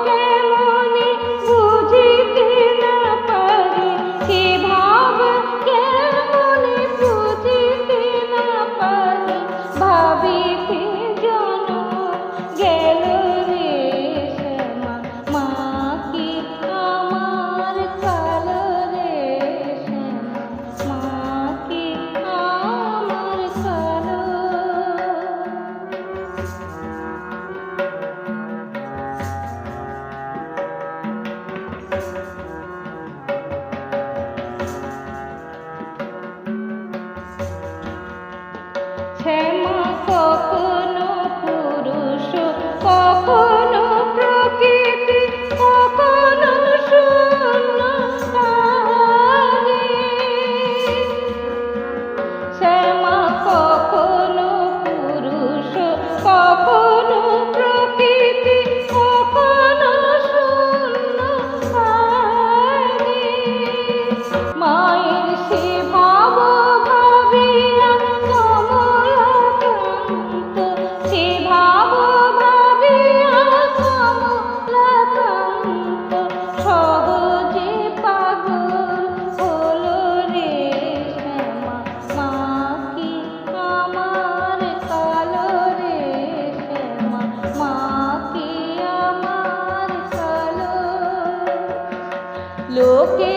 কেমনে বুঝিতে না পারি, সে ভাব কেমনে বুঝিতে না পারি, ভাবিতে জনম গেল রে শ্যামা, মা কি আমার কালো রে শ্যামা, মা কি আমার কালো। শ্যামা কখনো পুরুষ, কখনো প্রকৃতি, কখনো শূন্য কালে। শ্যামা কখনো পুরুষ, কখনো প্রকৃতি, কখনো শূন্য কালে। মায়ের সে ভাব ভাবিয়া কমলাকান্ত, সে ভাব ভাবিয়া কমলাকান্ত সহজে পাগল হলো রে শ্যামা, মা কি আমার কালো রে শ্যামা, মা কি আমার কালো। লোকে